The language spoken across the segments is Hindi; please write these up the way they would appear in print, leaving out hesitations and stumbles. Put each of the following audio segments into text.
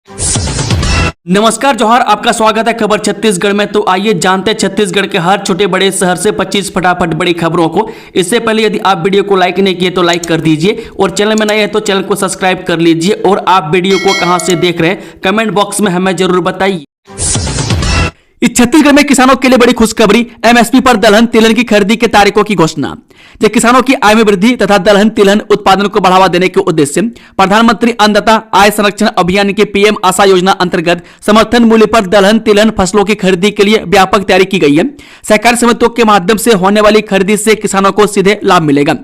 नमस्कार जोहार, आपका स्वागत है खबर छत्तीसगढ़ में। तो आइए जानते हैं छत्तीसगढ़ के हर छोटे बड़े शहर से 25 फटाफट बड़ी खबरों को। इससे पहले यदि आप वीडियो को लाइक नहीं किए तो लाइक कर दीजिए और चैनल में नए हैं तो चैनल को सब्सक्राइब कर लीजिए। और आप वीडियो को कहां से देख रहे हैं कमेंट बॉक्स में हमें जरूर बताइए। इस छत्तीसगढ़ में किसानों के लिए बड़ी खुशखबरी, एमएसपी पर दलहन तिलहन की खरीदी के तारीखों की घोषणा। जो किसानों की आय में वृद्धि तथा दलहन तिलहन उत्पादन को बढ़ावा देने के उद्देश्य से प्रधानमंत्री अन्नदाता आय संरक्षण अभियान के पीएम आशा योजना अंतर्गत समर्थन मूल्य पर दलहन तिलहन फसलों की खरीदी के लिए व्यापक तैयारी की गई है। सहकारी समितियों के माध्यम से होने वाली खरीदी से किसानों को सीधे लाभ मिलेगा।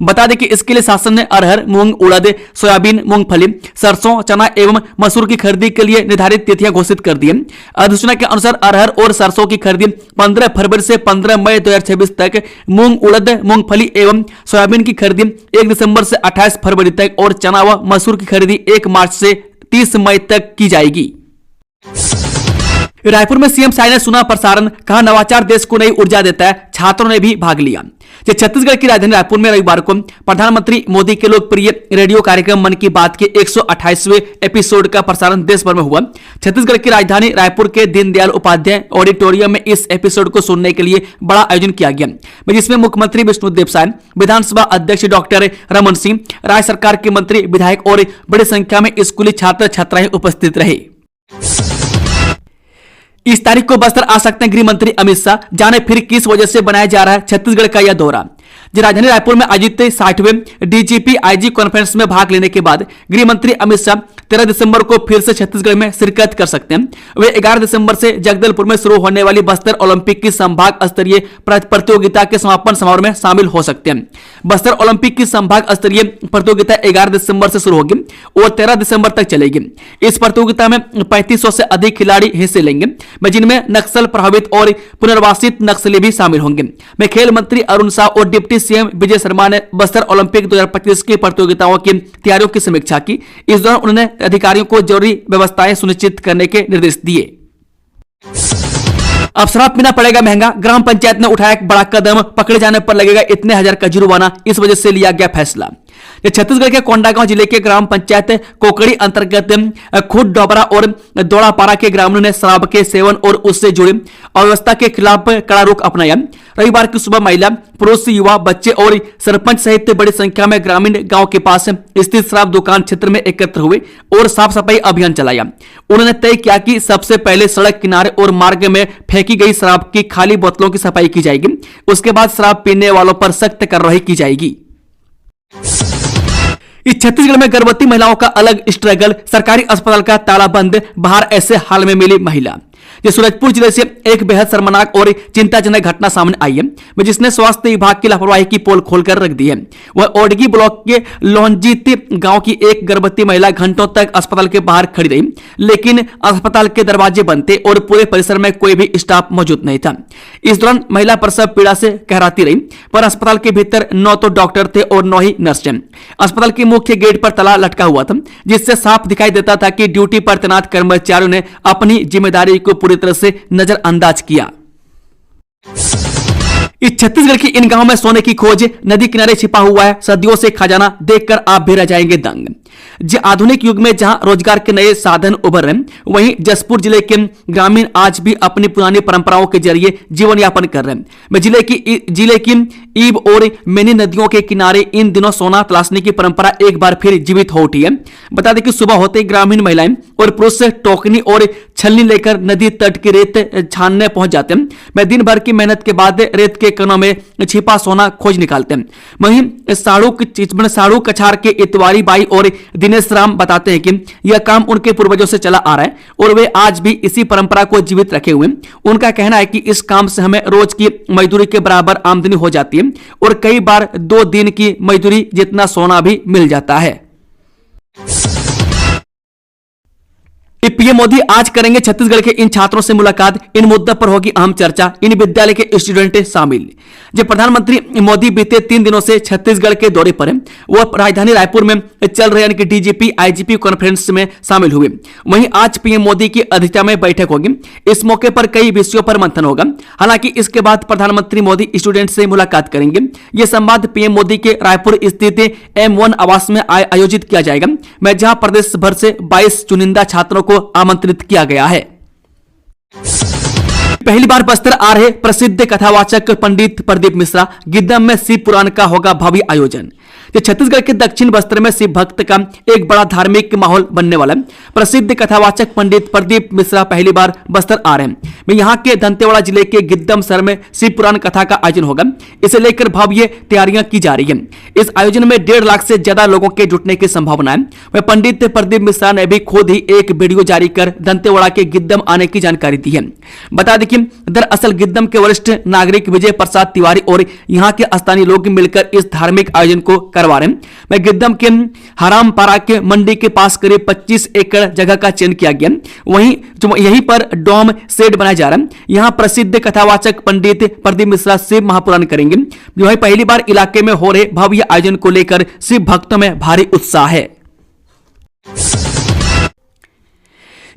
बता दें कि इसके लिए शासन ने अरहर, मूंग, उड़द, सोयाबीन, मूंगफली, सरसों, चना एवं मसूर की खरीदी के लिए निर्धारित तिथियां घोषित कर दी है। अधिसूचना के अनुसार अरहर और सरसों की खरीदी 15 फरवरी से 15 मई 2026 तक, मूंग, उड़द, मूंगफली एवं सोयाबीन की खरीदी 1 दिसंबर से 28 फरवरी तक और चना व मसूर की खरीदी 1 मार्च से 30 मई तक की जाएगी। रायपुर में सीएम साय ने सुना प्रसारण, कहा नवाचार देश को नई ऊर्जा देता है, छात्रों ने भी भाग लिया। छत्तीसगढ़ की राजधानी रायपुर में रविवार को प्रधानमंत्री मोदी के लोकप्रिय रेडियो कार्यक्रम मन की बात के 128वें एपिसोड का प्रसारण देश भर में हुआ। छत्तीसगढ़ की राजधानी रायपुर के दीनदयाल उपाध्याय ऑडिटोरियम में इस एपिसोड को सुनने के लिए बड़ा आयोजन किया गया, जिसमें मुख्यमंत्री विष्णुदेव साय, विधानसभा अध्यक्ष डॉक्टर रमन सिंह, राज्य सरकार के मंत्री, विधायक और बड़ी संख्या में स्कूली छात्र छात्राएं उपस्थित रहे। इस तारीख को बस्तर आ सकते हैं गृह मंत्री अमित शाह, जाने फिर किस वजह से बनाया जा रहा है छत्तीसगढ़ का यह दौरा। राजधानी रायपुर में आयोजित 60वें डीजीपी आईजी कॉन्फ्रेंस में भाग लेने के बाद गृह मंत्री अमित शाह 13 दिसंबर को फिर से छत्तीसगढ़ में शिरकत कर सकते हैं। वे 11 दिसंबर से जगदलपुर में शुरू होने वाली बस्तर ओलंपिक की संभाग स्तरीय प्रतियोगिता के समापन समारोह में शामिल हो सकते हैं। बस्तर ओलंपिक की संभाग स्तरीय प्रतियोगिता 11 दिसंबर से शुरू होगी और 13 दिसंबर तक चलेगी। इस प्रतियोगिता में 3500 से अधिक खिलाड़ी हिस्से लेंगे, जिनमें नक्सल प्रभावित और पुनर्वासित नक्सली भी शामिल होंगे। खेल मंत्री अरुण साह और डिप्टी सीएम विजय शर्मा ने बस्तर ओलंपिक 2025 की प्रतियोगिताओं की तैयारियों की समीक्षा की। इस दौरान उन्होंने अधिकारियों को जरूरी व्यवस्थाएं सुनिश्चित करने के निर्देश दिए। अब शराब पीना पड़ेगा महंगा, ग्राम पंचायत ने उठाया एक बड़ा कदम, पकड़े जाने पर लगेगा इतने हजार का जुर्माना, इस वजह से लिया गया फैसला। छत्तीसगढ़ के कोंडागांव जिले के ग्राम पंचायत कोकड़ी अंतर्गत खुद डोबरा और दौड़ापारा के ग्रामीणों ने शराब के सेवन और उससे जुड़ी अव्यवस्था के खिलाफ कड़ा रुख अपनाया। रविवार की सुबह महिला, पुरुष, युवा, बच्चे और सरपंच सहित बड़ी संख्या में ग्रामीण गांव के पास स्थित शराब दुकान क्षेत्र में एकत्र हुए और साफ सफाई अभियान चलाया। उन्होंने तय किया कि सबसे पहले सड़क किनारे और मार्ग में फेंकी गई शराब की खाली बोतलों की सफाई की जाएगी। उसके बाद शराब पीने वालों पर सख्त कार्रवाई की जाएगी। इस छत्तीसगढ़ में गर्भवती महिलाओं का अलग स्ट्रगल, सरकारी अस्पताल का ताला बंद, बाहर ऐसे हाल में मिली महिला। सूरजपुर जिले से एक बेहद शर्मनाक और चिंताजनक घटना सामने आई है, जिसने स्वास्थ्य विभाग की लापरवाही की पोल खोलकर रख दी है। वह ओडगी ब्लॉक के लोहनजीत गांव की एक गर्भवती महिला घंटों तक अस्पताल के बाहर खड़ी रही, लेकिन अस्पताल के दरवाजे बंद थे और पूरे परिसर में कोई भी स्टाफ मौजूद नहीं था। इस दौरान महिला प्रसव पीड़ा से कहराती रही, पर अस्पताल के भीतर 9 तो डॉक्टर थे और 9 ही नर्स थे। अस्पताल के मुख्य गेट पर ताला लटका हुआ था, जिससे साफ दिखाई देता था कि ड्यूटी पर तैनात कर्मचारियों ने अपनी जिम्मेदारी को पूरी तरह से नजरअंदाज किया। इस छत्तीसगढ़ की इन गांवों में सोने की खोज, नदी किनारे छिपा हुआ है सदियों से खजाना, देखकर आप भी रह जाएंगे दंग। आधुनिक युग में जहां रोजगार के नए साधन उभर रहे, वहीं जसपुर जिले के ग्रामीण आज भी अपनी पुरानी परंपराओं के जरिए जीवन यापन कर रहे हैं। जिले की ईब और मैनी नदियों के किनारे इन दिनों सोना तलाशने की परंपरा एक बार फिर जीवित हो उठी है। बता दें कि सुबह होते ग्रामीण महिलाएं और पुरुष टोकनी और छलनी लेकर नदी तट की रेत छानने पहुंच जाते हैं। दिन भर की मेहनत के बाद रेत के कणों में छिपा सोना खोज निकालते हैं। वहीं साड़ू कछार के इतवारी बाई और दिनेश राम बताते हैं कि यह काम उनके पूर्वजों से चला आ रहा है और वे आज भी इसी परंपरा को जीवित रखे हुए हैं। उनका कहना है कि इस काम से हमें रोज की मजदूरी के बराबर आमदनी हो जाती है और कई बार 2 दिन की मजदूरी जितना सोना भी मिल जाता है। पीएम मोदी आज करेंगे छत्तीसगढ़ के इन छात्रों से मुलाकात, इन मुद्दों पर होगी अहम चर्चा, इन विद्यालय के स्टूडेंट शामिल। जब प्रधानमंत्री मोदी बीते 3 दिनों से छत्तीसगढ़ के दौरे पर हैं, वह राजधानी रायपुर में चल रहे यानी कि डीजीपी आईजीपी कॉन्फ्रेंस में शामिल हुए। वहीं आज पीएम मोदी की अध्यक्षता में बैठक होगी। इस मौके पर कई विषयों पर मंथन होगा। हालांकि इसके बाद प्रधानमंत्री मोदी स्टूडेंट से मुलाकात करेंगे। यह संवाद पीएम मोदी के रायपुर स्थित M1 आवास में आयोजित किया जाएगा, मैं जहां प्रदेश भर से 22 चुनिंदा छात्रों को आमंत्रित किया गया है। पहली बार बस्तर आ रहे प्रसिद्ध कथावाचक पंडित प्रदीप मिश्रा, गिद्दम में शिव पुराण का होगा भव्य आयोजन। छत्तीसगढ़ के दक्षिण बस्तर में शिव भक्त का एक बड़ा धार्मिक माहौल बनने वाला है। प्रसिद्ध कथावाचक पंडित प्रदीप मिश्रा पहली बार बस्तर आ रहे हैं। यहाँ के दंतेवाड़ा जिले के गिद्दम शहर में शिव पुराण कथा का आयोजन होगा। इसे लेकर भव्य तैयारियां की जा रही है। इस आयोजन में 1.5 लाख से ज्यादा लोगों के जुटने की संभावना है। वह पंडित प्रदीप मिश्रा ने भी खुद ही एक वीडियो जारी कर दंतेवाड़ा के गिद्दम आने की जानकारी दी है। बता दें कि दरअसल गिद्दम के वरिष्ठ नागरिक विजय प्रसाद तिवारी और यहाँ के स्थानीय लोग मिलकर इस धार्मिक आयोजन को करवा रहे हैं। मैं गिद्दम के हरामपारा के मंडी के पास करीब 25 एकड़ जगह का चयन किया गया। वहीं यहीं पर डोम सेट बनाया जा रहा है। यहाँ प्रसिद्ध कथावाचक पंडित प्रदीप मिश्रा शिव महापुराण करेंगे। वहीं पहली बार इलाके में हो रहे भव्य आयोजन को लेकर शिव भक्तों में भारी उत्साह है।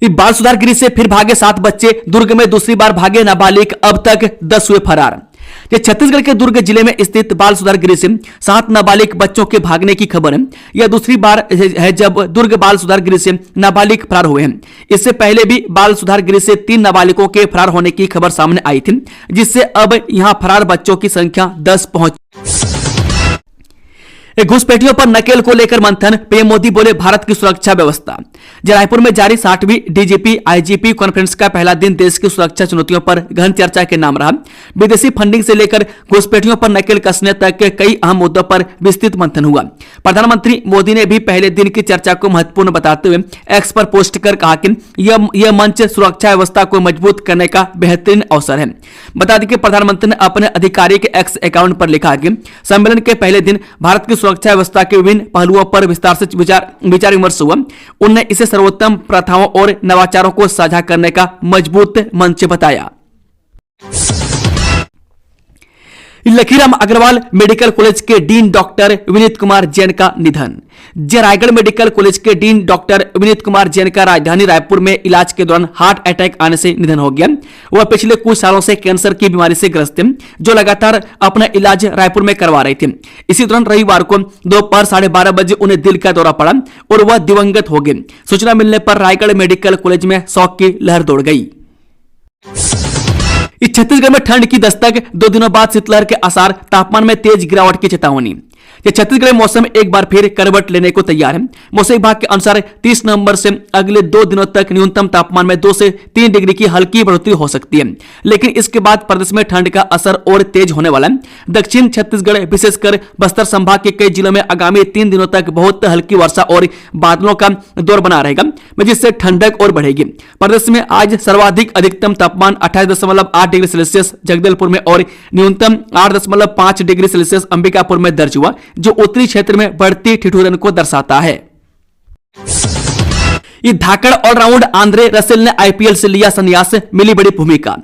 बाल सुधार गृह से फिर भागे 7 बच्चे, दुर्ग में दूसरी बार भागे नाबालिग, अब तक 10 हुए फरार। छत्तीसगढ़ के दुर्ग जिले में स्थित बाल सुधार गृह से 7 नाबालिग बच्चों के भागने की खबर है। यह दूसरी बार है जब दुर्ग बाल सुधार गृह से नाबालिग फरार हुए हैं। इससे पहले भी बाल सुधार गृह से 3 नाबालिगों के फरार होने की खबर सामने आई थी, जिससे अब यहां फरार बच्चों की संख्या 10 पहुंच। घुसपैठियों पर नकेल को लेकर मंथन, पीएम मोदी बोले भारत की सुरक्षा व्यवस्था। रायपुर में जारी 60वीं डीजीपी आईजीपी कॉन्फ्रेंस का पहला दिन देश की सुरक्षा चुनौतियों पर गहन चर्चा के नाम रहा। विदेशी फंडिंग से लेकर घुसपैठियों पर नकेल कसने तक के कई अहम मुद्दों पर विस्तृत मंथन हुआ। प्रधानमंत्री मोदी ने भी पहले दिन की चर्चा को महत्वपूर्ण बताते हुए एक्स पर पोस्ट कर कहा कि यह मंच सुरक्षा व्यवस्था को मजबूत करने का बेहतरीन अवसर है। बता दें कि प्रधानमंत्री ने अपने आधिकारिक एक्स अकाउंट पर लिखा कि सम्मेलन के पहले दिन भारत की सुरक्षा व्यवस्था के विभिन्न पहलुओं पर विस्तार से विचार विमर्श हुआ। उन्होंने इसे सर्वोत्तम प्रथाओं और नवाचारों को साझा करने का मजबूत मंच बताया। लखीराम अग्रवाल मेडिकल कॉलेज के डीन डॉक्टर विनीत कुमार जैन का निधन। रायगढ़ मेडिकल कॉलेज के डीन डॉक्टर विनीत कुमार जैन का राजधानी रायपुर में इलाज के दौरान हार्ट अटैक आने से निधन हो गया। वह पिछले कुछ सालों से कैंसर की बीमारी से ग्रस्त थे, जो लगातार अपना इलाज रायपुर में करवा रहे थे। इसी दौरान रविवार को दोपहर 12:30 बजे उन्हें दिल का दौरा पड़ा और वह दिवंगत हो गए। सूचना मिलने पर रायगढ़ मेडिकल कॉलेज में शोक की लहर दौड़ गई। छत्तीसगढ़ में ठंड की दस्तक, 2 दिनों बाद शीतलहर के आसार, तापमान में तेज गिरावट की चेतावनी। छत्तीसगढ़ में मौसम एक बार फिर करवट लेने को तैयार है। मौसम विभाग के अनुसार 30 नवंबर से अगले 2 दिनों तक न्यूनतम तापमान में 2 से 3 डिग्री की हल्की बढ़ोतरी हो सकती है, लेकिन इसके बाद प्रदेश में ठंड का असर और तेज होने वाला है। दक्षिण छत्तीसगढ़ विशेषकर बस्तर संभाग के कई जिलों में आगामी 3 दिनों तक बहुत हल्की वर्षा और बादलों का दौर बना रहेगा, जिससे ठंडक और बढ़ेगी। प्रदेश में आज सर्वाधिक अधिकतम तापमान 28.8 डिग्री सेल्सियस जगदलपुर में और न्यूनतम 8.5 डिग्री सेल्सियस अंबिकापुर में दर्ज हुआ, जो उत्तरी क्षेत्र में बढ़ती ठिठुरन को दर्शाता है। ये धाकड़ ऑलराउंड आंद्रे रसेल ने आईपीएल से लिया संन्यास, मिली बड़ी भूमिका।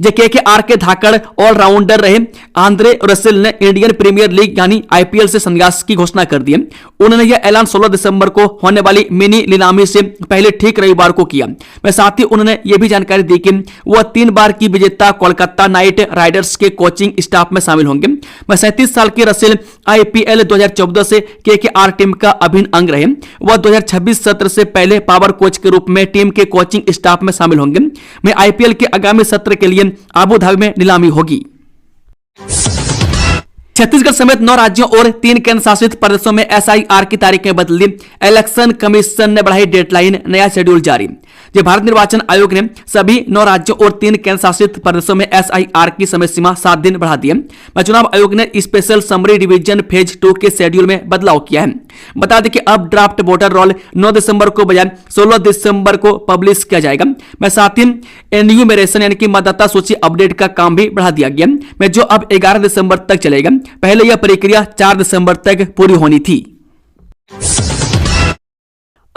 केकेआर के धाकड़ ऑलराउंडर रहे आंद्रे रसेल ने इंडियन प्रीमियर लीग यानी आईपीएल से संन्यास की घोषणा कर दी है। उन्होंने यह ऐलान 16 दिसंबर को होने वाली मिनी नीलामी से पहले ठीक रविवार को किया। मैं साथ ही उन्होंने यह भी जानकारी दी कि वह 3 बार की विजेता कोलकाता नाइट राइडर्स के कोचिंग स्टाफ में शामिल होंगे। मैं 37 साल के रसेल आईपीएल 2014 से केकेआर टीम का अभिन्न अंग रहे। वह 2026 सत्र से पहले पावर कोच के रूप में टीम के कोचिंग स्टाफ में शामिल होंगे। मैं आईपीएल के आगामी सत्र के लिए आबू धाबी में नीलामी होगी। छत्तीसगढ़ समेत 9 राज्यों और 3 केंद्र शासित प्रदेशों में एसआईआर की तारीखें बदल दी। इलेक्शन कमीशन ने बढ़ाई डेडलाइन, नया शेड्यूल जारी। भारत निर्वाचन आयोग ने सभी 9 राज्यों और 3 केंद्र शासित प्रदेशों में एसआईआर की समय सीमा 7 दिन बढ़ा दी है। चुनाव आयोग ने स्पेशल समरी डिवीजन फेज 2 के शेड्यूल में बदलाव किया है। बता दें कि अब ड्राफ्ट वोटर रोल 9 दिसंबर को बजाय 16 दिसंबर को पब्लिश किया जाएगा। साथ ही एन्यूमरेशन यानी कि मतदाता सूची अपडेट का काम भी बढ़ा दिया गया, जो अब 11 दिसंबर तक चलेगा। पहले यह प्रक्रिया 4 दिसंबर तक पूरी होनी थी।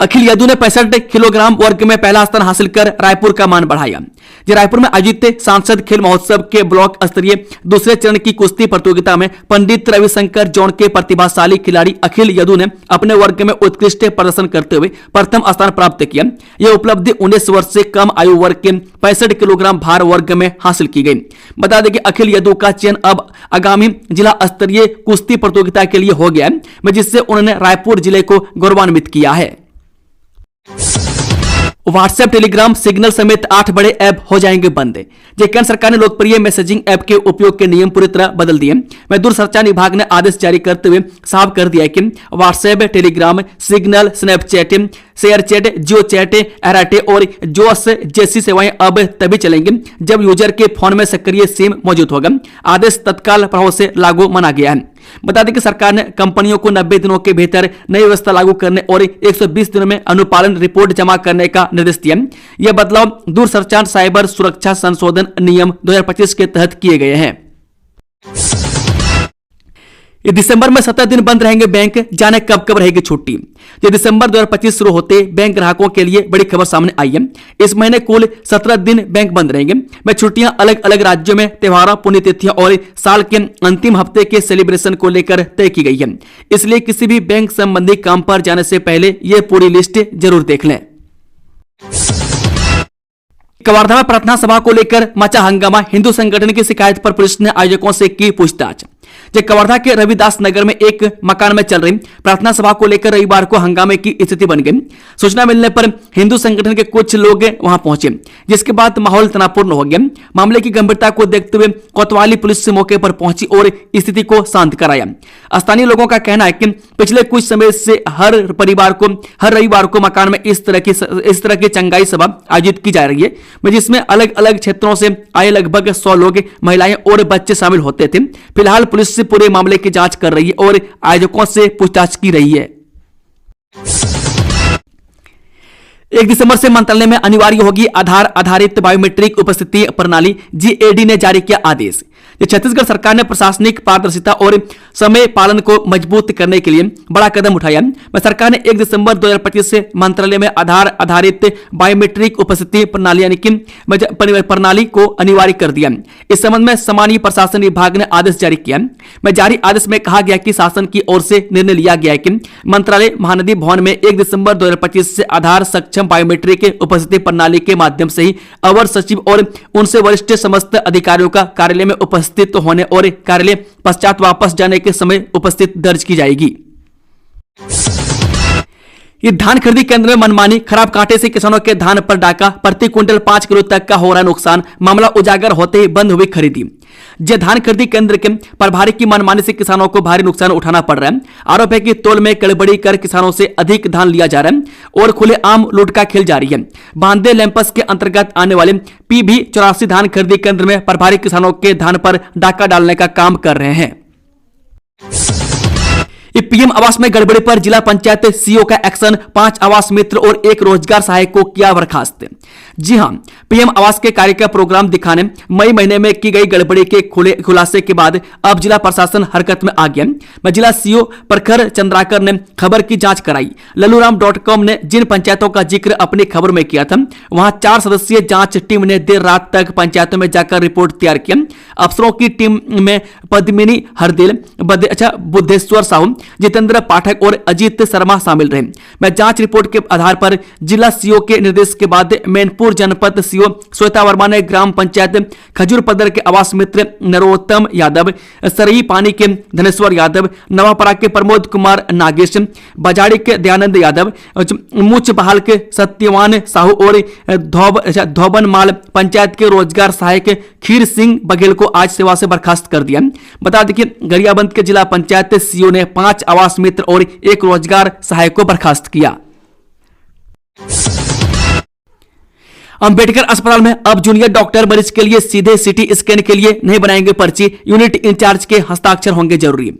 अखिल यादव ने 65 किलोग्राम वर्ग में पहला स्थान हासिल कर रायपुर का मान बढ़ाया। जो रायपुर में आयोजित सांसद खेल महोत्सव के ब्लॉक स्तरीय दूसरे चरण की कुश्ती प्रतियोगिता में पंडित रविशंकर जोन के प्रतिभाशाली खिलाड़ी अखिल यादव ने अपने वर्ग में उत्कृष्ट प्रदर्शन करते हुए प्रथम स्थान प्राप्त किया। यह उपलब्धि 19 वर्ष से कम आयु वर्ग के 65 किलोग्राम भार वर्ग में हासिल की गई। बता दें कि अखिल यादव का चयन अब आगामी जिला स्तरीय कुश्ती प्रतियोगिता के लिए हो गया है, जिससे उन्होंने रायपुर जिले को गौरवान्वित किया है। व्हाट्सएप, टेलीग्राम, सिग्नल समेत 8 बड़े ऐप हो जाएंगे बंद। केंद्र सरकार ने लोकप्रिय मैसेजिंग ऐप के उपयोग के नियम पूरी तरह बदल दिए। दूरसंचार विभाग ने आदेश जारी करते हुए साफ कर दिया है कि WhatsApp, Telegram, Signal, Snapchat, ShareChat, Jio chat, Arattai और जोस जैसी सेवाएं अब तभी चलेंगी जब यूजर के फोन में सक्रिय सिम मौजूद होगा। आदेश तत्काल प्रभाव से लागू माना गया है। बता दें कि सरकार ने कंपनियों को 90 दिनों के भीतर नई व्यवस्था लागू करने और 120 दिनों में अनुपालन रिपोर्ट जमा करने का निर्देश दिया। यह बदलाव दूरसंचार साइबर सुरक्षा संशोधन नियम 2025 के तहत किए गए हैं। ये दिसंबर में 17 दिन बंद रहेंगे बैंक, जाने कब कब रहेगी छुट्टी। ये दिसंबर 2025 शुरू होते बैंक ग्राहकों के लिए बड़ी खबर सामने आई है। इस महीने कुल 17 दिन बैंक बंद रहेंगे। में छुट्टियां अलग अलग राज्यों में त्योहारों, पुण्यतिथियों और साल के अंतिम हफ्ते के सेलिब्रेशन को लेकर तय की गई है। इसलिए किसी भी बैंक संबंधी काम पर जाने से पहले यह पूरी लिस्ट जरूर देख लें। कवर्धा में प्रार्थना सभा को लेकर मचा हंगामा, हिंदू संगठन की शिकायत पर पुलिस ने आयोजकों से की पूछताछ। कवर्धा के रविदास नगर में एक मकान में चल रही प्रार्थना सभा को लेकर रविवार को हंगामे की स्थिति बन गई। सूचना मिलने पर हिंदू संगठन के कुछ लोग वहां पहुंचे, जिसके बाद माहौल तनावपूर्ण हो गया। मामले की गंभीरता को देखते हुए कोतवाली पुलिस मौके पर पहुंची और स्थिति को शांत कराया। स्थानीय लोगों का कहना है कि पिछले कुछ समय से हर रविवार को मकान में इस तरह की चंगाई सभा आयोजित की जा रही है, जिसमें अलग अलग क्षेत्रों से आए लगभग 100 लोग, महिलाएं और बच्चे शामिल होते थे। फिलहाल पुलिस पूरे मामले की जांच कर रही है और आयोजकों से पूछताछ की रही है। 1 दिसंबर से मंत्रालय में अनिवार्य होगी आधार आधारित बायोमेट्रिक उपस्थिति प्रणाली, जीएडी ने जारी किया आदेश। छत्तीसगढ़ सरकार ने प्रशासनिक पारदर्शिता और समय पालन को मजबूत करने के लिए बड़ा कदम उठाया। सरकार ने 1 दिसंबर 2025 से मंत्रालय में आधार आधारित बायोमेट्रिक उपस्थिति प्रणाली यानी कि प्रणाली को अनिवार्य कर दिया। इस संबंध में सामान्य प्रशासन विभाग ने आदेश जारी किया। जारी आदेश में कहा गया कि शासन की ओर से निर्णय लिया गया है कि मंत्रालय महानदी भवन में 1 दिसंबर 2025 से आधार सक्षम बायोमेट्रिक उपस्थिति प्रणाली के माध्यम से ही अवर सचिव और उनसे वरिष्ठ समस्त अधिकारियों का कार्यालय में उपस्थित होने और कार्यालय पश्चात वापस जाने के समय उपस्थित दर्ज की जाएगी। ये धान खरीदी केंद्र में मनमानी, खराब कांटे से किसानों के धान पर डाका, प्रति क्विंटल 5 किलो तक का हो रहा नुकसान, मामला उजागर होते ही बंद हुई खरीदी। धान खरीदी केंद्र के प्रभारी की मनमानी से किसानों को भारी नुकसान उठाना पड़ रहा है। आरोप है कि तोल में गड़बड़ी कर किसानों से अधिक धान लिया जा रहा है और खुलेआम लूट का खेल जारी है। बांदे लैंपस के अंतर्गत आने वाले PB 84 धान खरीदी केंद्र में प्रभारी किसानों के धान पर डाका डालने का काम कर रहे हैं। पीएम आवास में गड़बड़ी पर जिला पंचायत सीईओ का एक्शन, 5 आवास मित्र और 1 रोजगार सहायक को किया बर्खास्त। जी हां, पीएम आवास के कार्य का प्रोग्राम दिखाने मई महीने में की गई गड़बड़ी के खुलासे के बाद अब जिला प्रशासन हरकत में आ गया। जिला सीईओ प्रखर चंद्राकर ने खबर की जांच कराई। लल्लूराम.com ने जिन पंचायतों का जिक्र अपनी खबर में किया था, वहां 4 सदस्यीय जांच टीम ने देर रात तक पंचायतों में जाकर रिपोर्ट तैयार किया। अफसरों की टीम में पद्मिनी हरदिल, बुद्धेश्वर साहू, जितेंद्र पाठक और अजीत शर्मा शामिल रहे। जांच रिपोर्ट के आधार पर जिला सीईओ के निर्देश के बाद मैनपुर जनपद सीईओ श्वेता वर्मा ने ग्राम पंचायत खजूर पदर के आवास मित्र नरोत्तम यादव, सरई पानी के धनेश्वर यादव, नवापरा के प्रमोद कुमार नागेश, बजाड़ी के दयानंद यादव, मुच बहाल के सत्यवान साहू और धोबन माल पंचायत के रोजगार सहायक खीर सिंह बघेल को आज सेवा से बर्खास्त कर दिया। बता दें कि गरियाबंद के जिला पंचायत सीईओ ने 5 आवास मित्र और 1 रोजगार सहायक को बर्खास्त किया। अंबेडकर अस्पताल में अब जूनियर डॉक्टर मरीज के लिए सीधे सीटी स्कैन के लिए नहीं बनाएंगे पर्ची, यूनिट इंचार्ज के हस्ताक्षर होंगे जरूरी।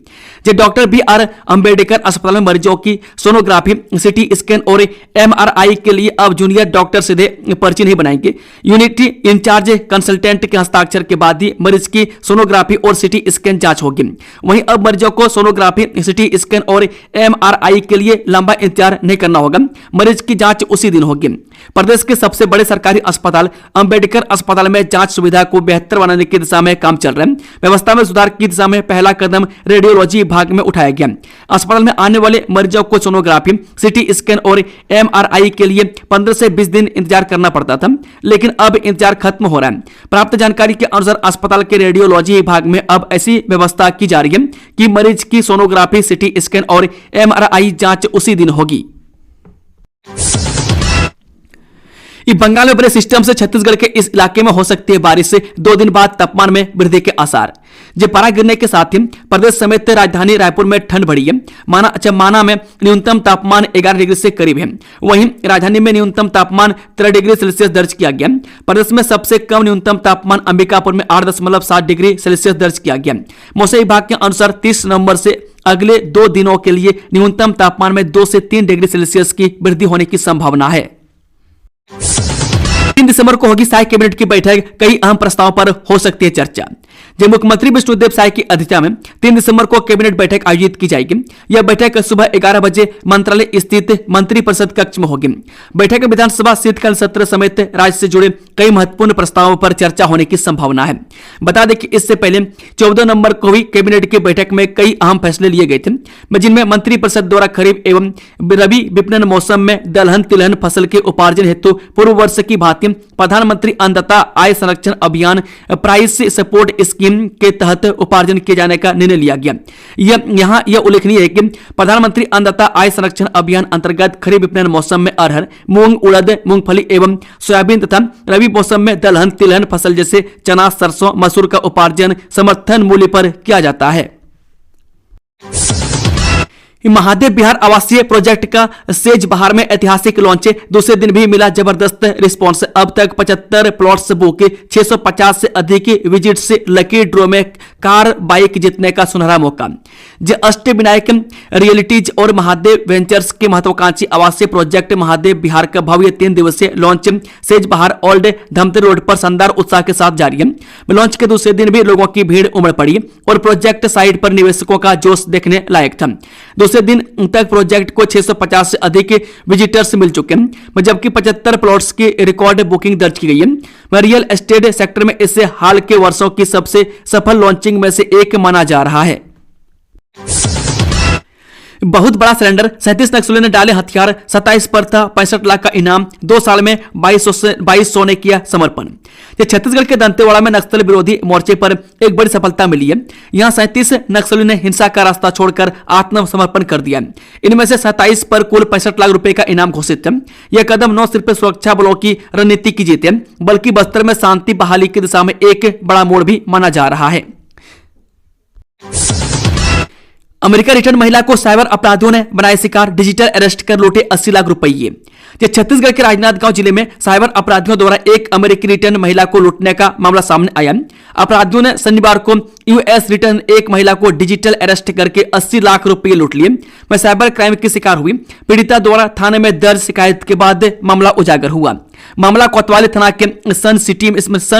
जो डॉक्टर BR अंबेडकर अस्पताल में मरीजों की सोनोग्राफी, सीटी स्कैन और MRI के लिए अब जूनियर डॉक्टर सीधे पर्ची नहीं बनाएंगे। यूनिट इंचार्ज कंसल्टेंट के हस्ताक्षर के बाद ही मरीज की सोनोग्राफी और सीटी स्कैन जांच होगी। वहीं अब मरीजों को सोनोग्राफी, सीटी स्कैन और MRI के लिए लंबा इंतजार नहीं करना होगा, मरीज की जांच उसी दिन होगी। प्रदेश के सबसे बड़े सरकारी अस्पताल अंबेडकर अस्पताल में जांच सुविधा को बेहतर बनाने की दिशा में काम चल रहा है। व्यवस्था में सुधार की दिशा में पहला कदम रेडियोलॉजी विभाग में उठाया गया। अस्पताल में आने वाले मरीजों को सोनोग्राफी, सीटी स्कैन और MRI के लिए 15 से 20 दिन इंतजार करना पड़ता था, लेकिन अब इंतजार खत्म हो रहा है। प्राप्त जानकारी के अनुसार अस्पताल के रेडियोलॉजी विभाग में अब ऐसी व्यवस्था की जा रही है कि मरीज की सोनोग्राफी, सीटी स्कैन और MRI जांच उसी दिन होगी। बंगाल में बने सिस्टम से छत्तीसगढ़ के इस इलाके में हो सकती है बारिश से 2 दिन बाद तापमान में वृद्धि के आसार। पारा गिरने के साथ ही प्रदेश समेत राजधानी रायपुर में ठंड बढ़ी है। माना में न्यूनतम तापमान 11 डिग्री से करीब है। वहीं राजधानी में न्यूनतम तापमान 13 डिग्री सेल्सियस दर्ज किया गया। प्रदेश में सबसे कम न्यूनतम तापमान अंबिकापुर में 8.7 डिग्री सेल्सियस दर्ज किया गया। मौसम विभाग के अनुसार 30 नवंबर से अगले 2 दिनों के लिए न्यूनतम तापमान में 2 से 3 डिग्री सेल्सियस की वृद्धि होने की संभावना है। 3 दिसंबर को होगी साय कैबिनेट की बैठक, कई अहम प्रस्तावों पर हो सकती है चर्चा। मुख्यमंत्री विष्णुदेव साय की अध्यक्षता में 3 दिसंबर को कैबिनेट बैठक आयोजित की जाएगी। यह बैठक सुबह 11 बजे मंत्रालय स्थित मंत्रिपरिषद कक्ष में होगी। बैठक में विधानसभा शीतकालीन सत्र समेत राज्य से जुड़े कई महत्वपूर्ण प्रस्तावों पर चर्चा होने की संभावना है। बता दें कि इससे पहले 14 नवंबर को हुई कैबिनेट की बैठक में कई अहम फैसले लिए गए थे, जिनमें मंत्रिपरिषद द्वारा खरीफ एवं रबी विपणन मौसम में दलहन तिलहन फसल के उपार्जन हेतु पूर्व वर्ष की भांति प्रधानमंत्री अन्नदाता आय संरक्षण अभियान प्राइस सपोर्ट स्कीम के तहत उपार्जन किए जाने का निर्णय लिया गया। यह उल्लेखनीय है कि प्रधानमंत्री अन्नदाता आय संरक्षण अभियान अंतर्गत खरीफ विपणन मौसम में अरहर, मूंग, उड़द, मूंगफली एवं सोयाबीन तथा रबी मौसम में दलहन तिलहन फसल जैसे चना, सरसों, मसूर का उपार्जन समर्थन मूल्य पर किया जाता है। महादेव बिहार आवासीय प्रोजेक्ट का सेज बहार में ऐतिहासिक लॉन्च, दूसरे दिन भी मिला जबरदस्त रिस्पांस। अब तक 75 प्लॉट्स बुक, 650 से अधिक विजिट से लकी ड्रॉ में कार बाइक जीतने का सुनहरा मौका। अष्टविनायक रियलिटीज और महादेव वेंचर्स के महत्वाकांक्षी आवासीय प्रोजेक्ट महादेव बिहार का भव्य 3 दिवसीय लॉन्च सेज बहार ओल्ड धमतरी रोड पर शानदार उत्साह के साथ जारी है। लॉन्च के दूसरे दिन भी लोगों की भीड़ उमड़ पड़ी और प्रोजेक्ट साइट पर निवेशकों का जोश देखने लायक था। दूसरे दिन तक प्रोजेक्ट को 650 से अधिक विजिटर्स मिल चुके हैं, जबकि 75 प्लॉट्स की रिकॉर्ड बुकिंग दर्ज की गई है। रियल एस्टेट सेक्टर में इसे हाल के वर्षों की सबसे सफल लॉन्चिंग में से एक माना जा रहा है। बहुत बड़ा सिलेंडर, 37 नक्सलियों ने डाले हथियार, 27 पर था 65 लाख का इनाम, 2 साल में 2200 ने किया समर्पण। छत्तीसगढ़ के दंतेवाड़ा में नक्सल विरोधी मोर्चे पर एक बड़ी सफलता मिली है। यहां 37 नक्सलियों ने हिंसा का रास्ता छोड़कर आत्मसमर्पण कर दिया। इनमें से 27 पर कुल 65 लाख रुपए का इनाम घोषित है। यह कदम न सिर्फ सुरक्षा बलों की रणनीति की जीत है, बल्कि बस्तर में शांति बहाली की दिशा में एक बड़ा मोड़ भी माना जा रहा है। अमेरिका रिटर्न महिला को साइबर अपराधियों ने बनाए शिकार, डिजिटल अरेस्ट कर लूटे 80 लाख रुपये। छत्तीसगढ़ के राजनांदगांव जिले में साइबर अपराधियों द्वारा एक अमेरिकी रिटर्न महिला को लूटने का मामला सामने आया। अपराधियों ने शनिवार को यूएस रिटर्न एक महिला को डिजिटल अरेस्ट करके 80 लाख रुपये लूट लिए। वह साइबर क्राइम की शिकार हुई। पीड़िता द्वारा थाने में दर्ज शिकायत के बाद मामला उजागर हुआ। मामला कोतवाली थाना के सन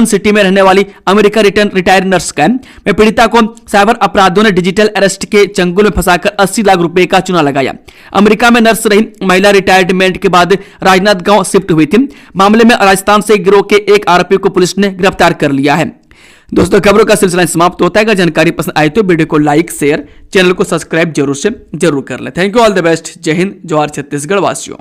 सिटी में रहने वाली अमेरिका रिटर्न रिटायर्ड नर्स का है। पीड़िता को साइबर अपराधियों ने डिजिटल अरेस्ट के चंगुल में फंसाकर 80 लाख रुपए का चूना लगाया। अमेरिका में नर्स रही महिला रिटायरमेंट के बाद राजनांदगांव शिफ्ट हुई थी। मामले में राजस्थान से गिरोह के एक आरोपी को पुलिस ने गिरफ्तार कर लिया है। दोस्तों, खबरों का सिलसिला समाप्त होता है। अगर जानकारी पसंद आए तो वीडियो को लाइक, शेयर, चैनल को सब्सक्राइब जरूर कर ले। Thank you, all the best. जय हिंद, जवाहर छत्तीसगढ़ वासियों।